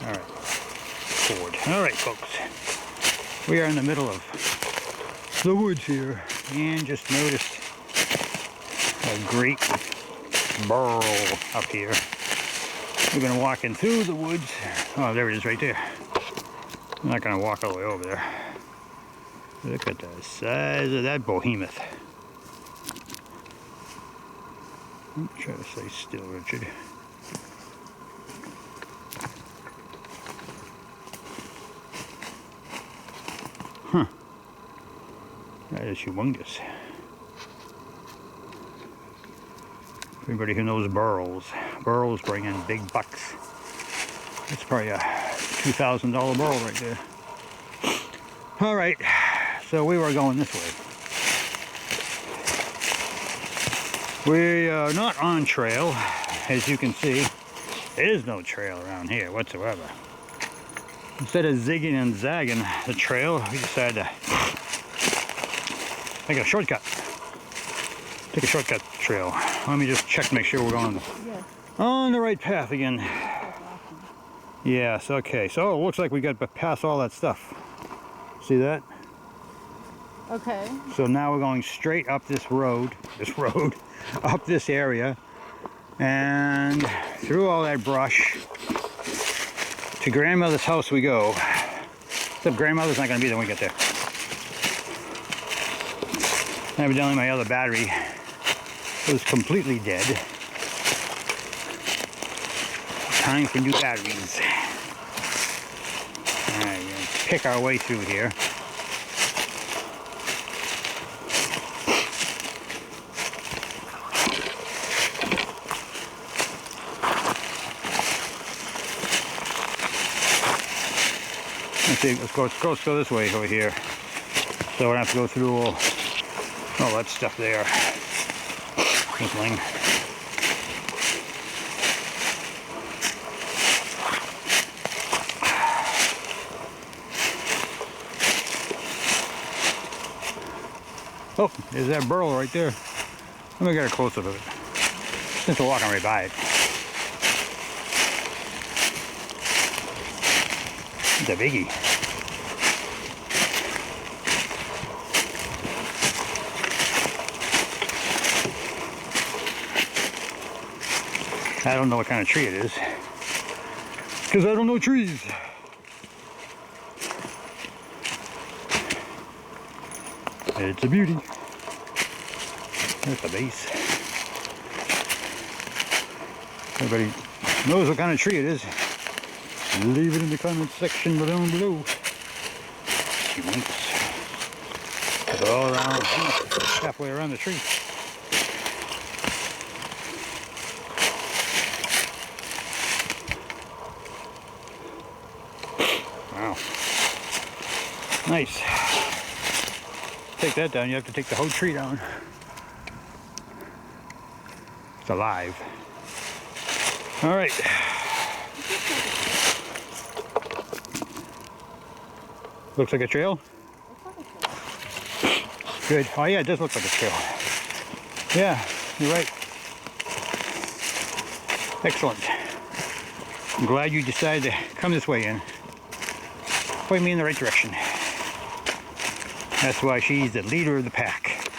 Alright. Forward. Alright, folks. We are in the middle of the woods here. And just noticed a great burl up here. We've been walking through the woods. Oh, there it is right there. I'm not going to walk all the way over there. Look at the size of that behemoth. Try to stay still, Richard. Huh. That is humongous. Everybody who knows burls bring in big bucks. It's probably a $2,000 burl right there. Alright, so we were going this way. We are not on trail, as you can see. There is no trail around here whatsoever. Instead of zigging and zagging the trail, we decided to take a shortcut. Take a shortcut trail. Let me just check to make sure we're going on the right path again. Yes, okay. So it looks like we got past all that stuff. See that? Okay. So now we're going straight up this road, up this area, and through all that brush to grandmother's house we go. Except grandmother's not going to be there when we get there. Evidently my other battery was completely dead. Time for new batteries. Alright, we're going to pick our way through here. Let's go this way over here. So we're gonna have to go through all that stuff there. This thing. Oh, there's that burl right there. Let me get a close-up of it. Since we're walking right by it. It's a biggie. I don't know what kind of tree it is, because I don't know trees. It's a beauty. That's the base. Everybody knows what kind of tree it is. Leave it in the comment section down below. Humongous. It's all around, halfway around the tree. Wow. Nice. Take that down, you have to take the whole tree down. It's alive. Alright. Looks like a trail? Good. Oh yeah, it does look like a trail. Yeah, you're right. Excellent. I'm glad you decided to come this way in. Point me in the right direction. That's why she's the leader of the pack.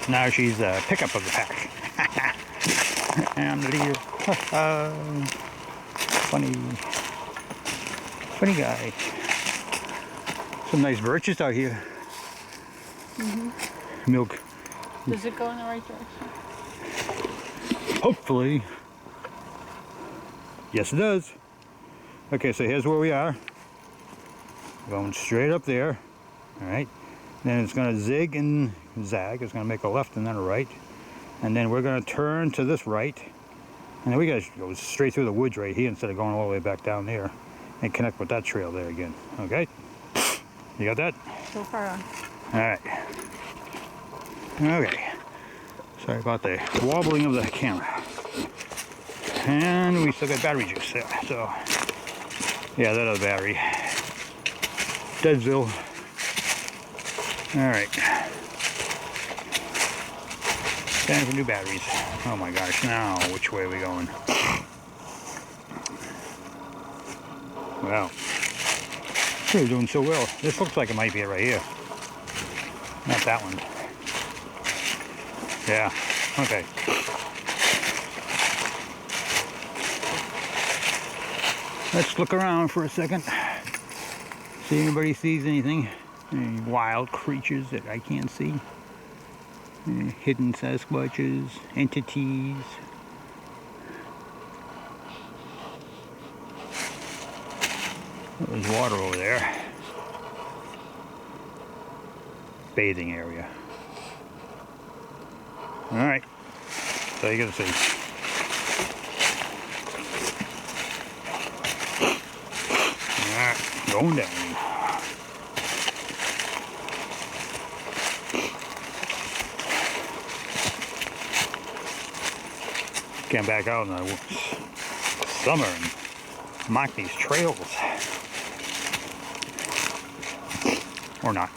Now she's the pickup of the pack. I'm the leader. Funny guy. Some nice birches out here. Mm-hmm. Milk. Does it go in the right direction? Hopefully. Yes, it does. Okay, so here's where we are. Going straight up there. Alright. Then it's going to zig and zag. It's going to make a left and then a right. And then we're going to turn to this right. And then we got to go straight through the woods right here instead of going all the way back down there. And connect with that trail there again. Okay? You got that? So far on. Alright. Okay. Sorry about the wobbling of the camera. And we still got battery juice there. So, yeah, that other battery. Deadsville. Alright. Time for new batteries. Oh my gosh, now which way are we going? Wow. We're doing so well. This looks like it might be it right here. Not that one. Yeah, okay. Let's look around for a second. See if anybody sees anything. Any wild creatures that I can't see. Any hidden Sasquatches, entities. Oh, there's water over there. Bathing area. Alright. So you gotta see. Alright, going down. Came back out in the summer and mark these trails. Or not.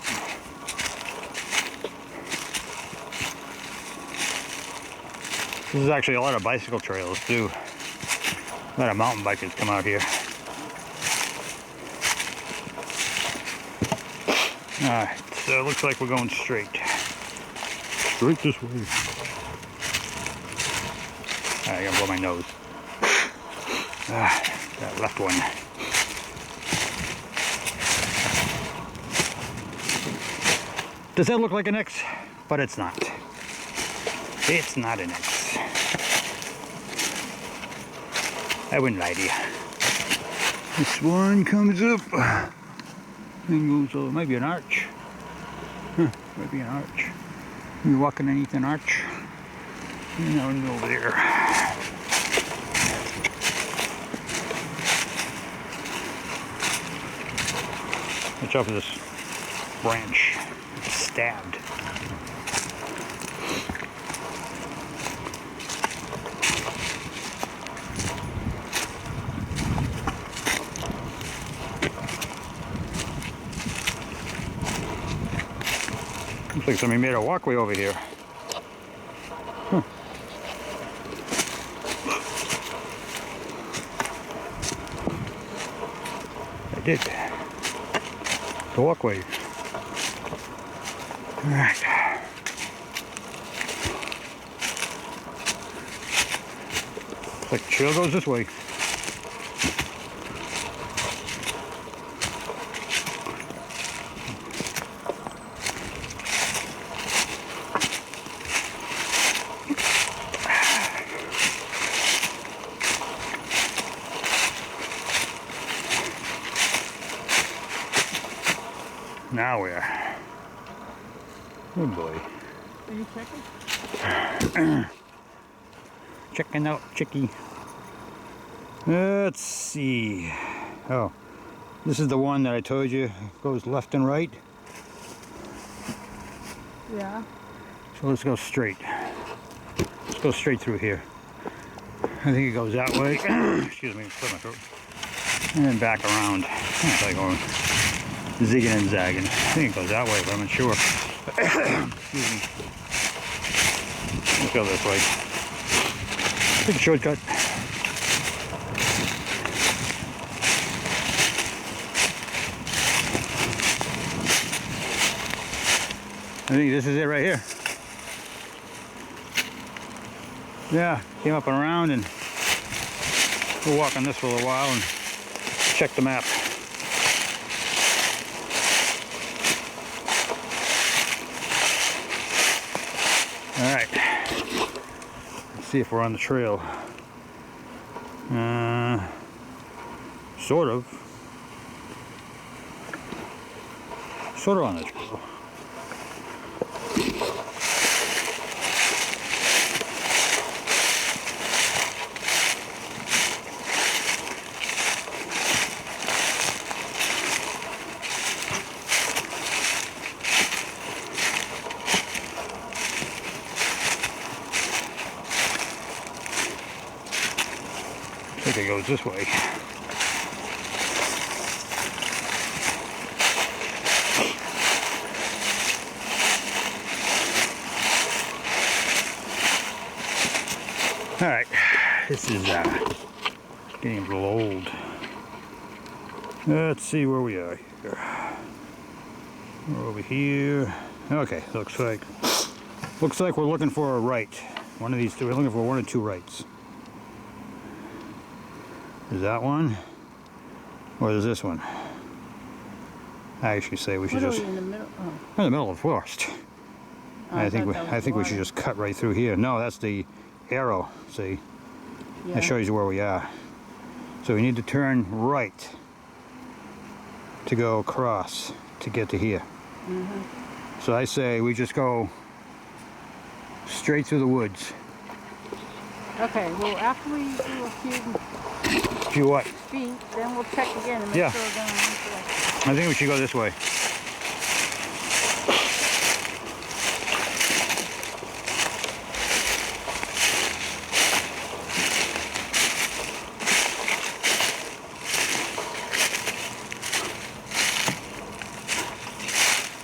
This is actually a lot of bicycle trails too. A lot of mountain bikers come out here. Alright, so it looks like we're going straight. Straight this way. Alright, I gotta blow my nose. That left one. Does that look like an X? But it's not. It's not an X. I wouldn't lie to you. This one comes up and goes, it might be an arch. Huh, might be an arch. You're walking underneath an arch. And over there. Watch out for this branch. It's stabbed. Looks like somebody made a walkway over here. Huh. I did. The walkway. Alright. Looks like the trail goes this way. Now we're... Oh boy. Are you checking? Checking out Chicky. Let's see. Oh, this is the one that I told you goes left and right. Yeah. So let's go straight. Let's go straight through here. I think it goes that way. Excuse me, clear my throat. And then back around. It's like going zigging and zagging. I think it goes that way, but I'm not sure. Excuse me. Let's go this way. Take a shortcut. I think this is it right here. Yeah, came up and around, and we'll walk on this for a little while and check the map. Alright, let's see if we're on the trail. Sort of on the trail. I think it goes this way. Alright, this is getting a little old. Let's see where we are here. We're over here. Okay, looks like we're looking for a right. One of these two. We're looking for one or two rights. Is that one? Or is this one? I actually say we should What are just... we in the middle? Oh. We're in the middle of the forest. Oh, I think we should just cut right through here. No, that's the arrow. See? Yeah. That shows you where we are. So we need to turn right to go across to get to here. Mm-hmm. So I say we just go straight through the woods. Okay, well, after we do a few Do what? feet, then we'll check again and make Yeah. sure we're going the right way. I think we should go this way.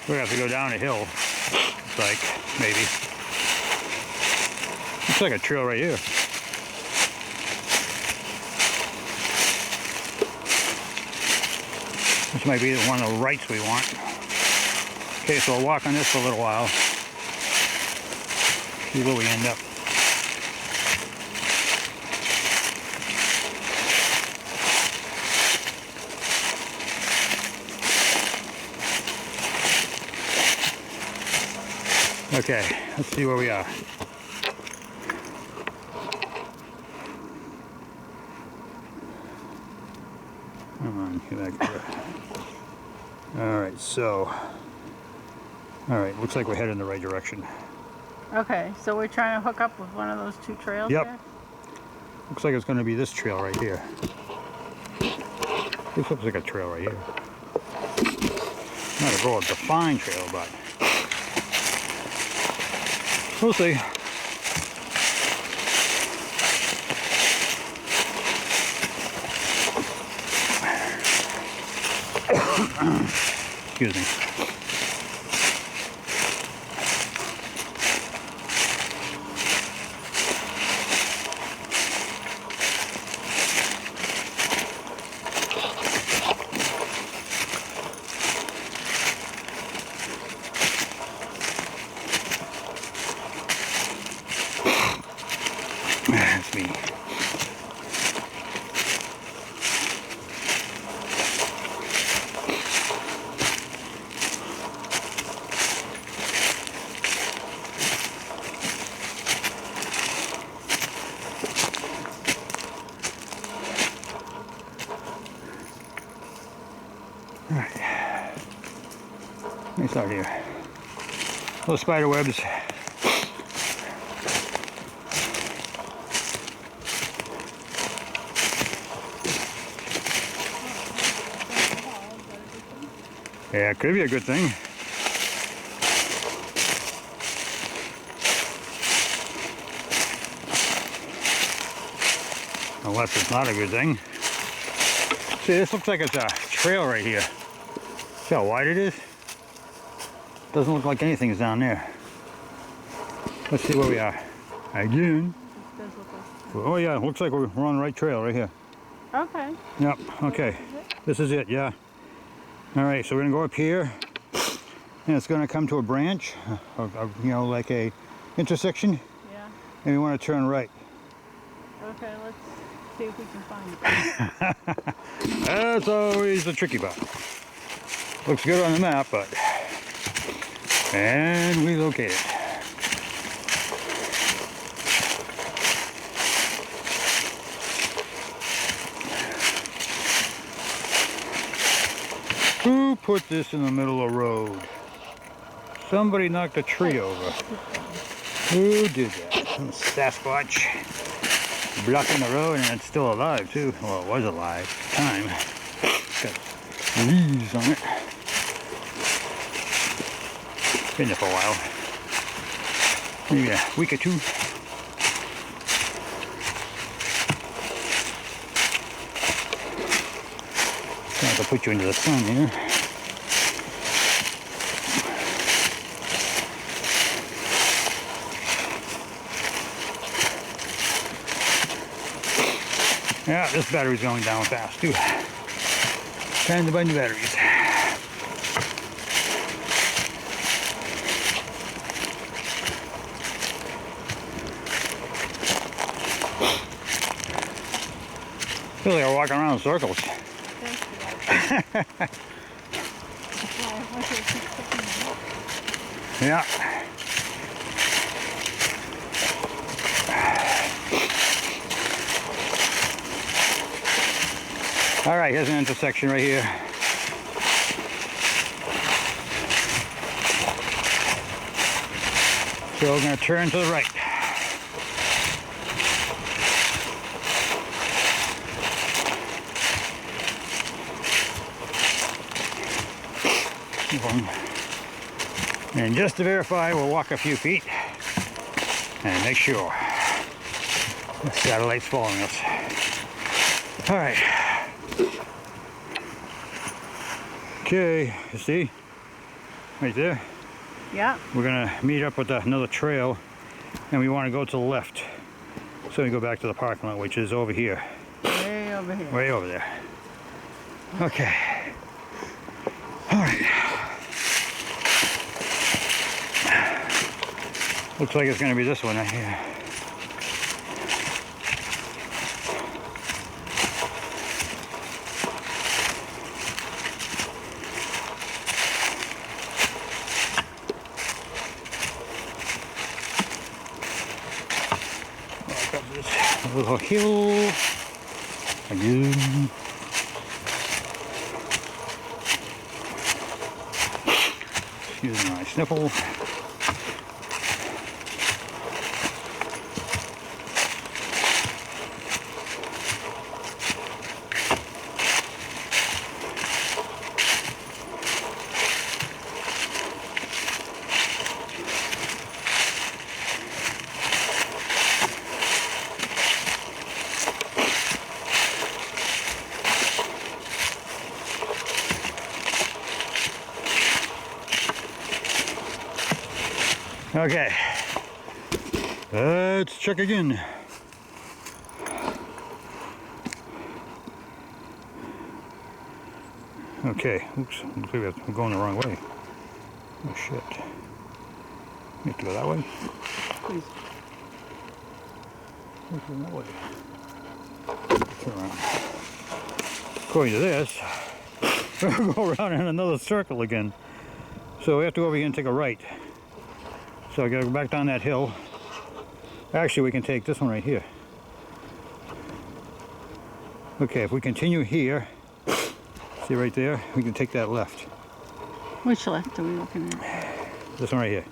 We have to go down a hill. It's like, maybe. Looks like a trail right here. This might be one of the rights we want. Okay, so we'll walk on this for a little while. See where we end up. Okay, let's see where we are. Come on, get back here. Alright, so... Alright, looks like we're heading in the right direction. Okay, so we're trying to hook up with one of those two trails Yep. there? Looks like it's going to be this trail right here. This looks like a trail right here. Not a real defined trail, but... we'll see. Excuse me. That's me. Alright. Let me start here. Little spider webs. Yeah, it could be a good thing. Unless it's not a good thing. See, this looks like it's a trail right here. See how wide it is? Doesn't look like anything's down there. Let's see where we are. Again. It does look like... Oh yeah, looks like we're on the right trail right here. Okay. Yep, okay. This is it, yeah. Alright, so we're going to go up here. And it's going to come to a branch. You know, like a intersection. Yeah. And we want to turn right. Okay, let's see if we can find it. That's always the tricky part. Looks good on the map, but... And we locate it. Who put this in the middle of the road? Somebody knocked a tree over. Who did that? Some Sasquatch. Blocking the road, and it's still alive too. Well, it was alive at the time. Got leaves on it. Been there for a while. Maybe a week or two. Trying to put you into the sun here. Yeah, this battery's going down fast too. Time to buy new batteries. Feel like we're walking around in circles. Yeah. All right, here's an intersection right here. So we're going to turn to the right. And just to verify, we'll walk a few feet and make sure the satellite's following us. All right. Okay, you see? Right there? Yeah. We're gonna meet up with another trail, and we want to go to the left. So we go back to the parking lot, which is over here. Way over here. Way over there. Okay. All right. Looks like it's gonna be this one right here. Little hill again. Excuse my sniffle. Okay, let's check again. Okay, oops, looks like we're going the wrong way. Oh shit. We have to go that way? Please. Let's go that way. Turn around. According to this, we'll go around in another circle again. So we have to go over here and take a right. So I gotta go back down that hill. Actually, we can take this one right here. Okay, if we continue here, see right there, we can take that left. Which left are we looking at? This one right here.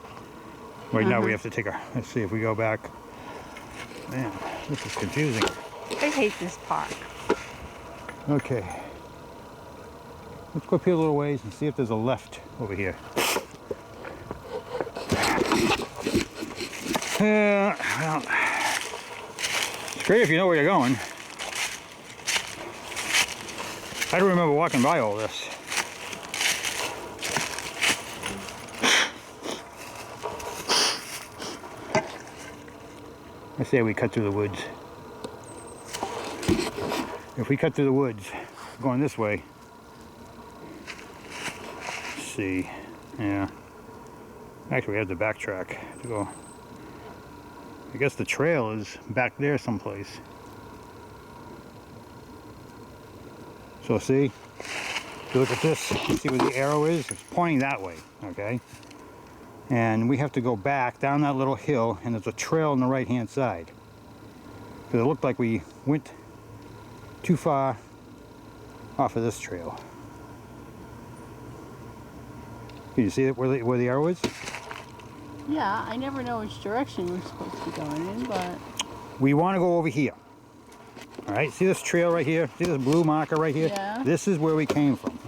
Right now we have to take a, let's see if we go back. Man, this is confusing. I hate this park. Okay. Let's go up here a little ways and see if there's a left over here. Well, it's great if you know where you're going. I don't remember walking by all this. I say we cut through the woods. If we cut through the woods, going this way, let's see, yeah. Actually, we have to backtrack to go. I guess the trail is back there someplace. So see, if you look at this, you see where the arrow is? It's pointing that way, okay? And we have to go back down that little hill, and there's a trail on the right-hand side. Because it looked like we went too far off of this trail. Can you see it where the arrow is? Yeah, I never know which direction we're supposed to be going in, but... We want to go over here. All right, see this trail right here? See this blue marker right here? Yeah. This is where we came from.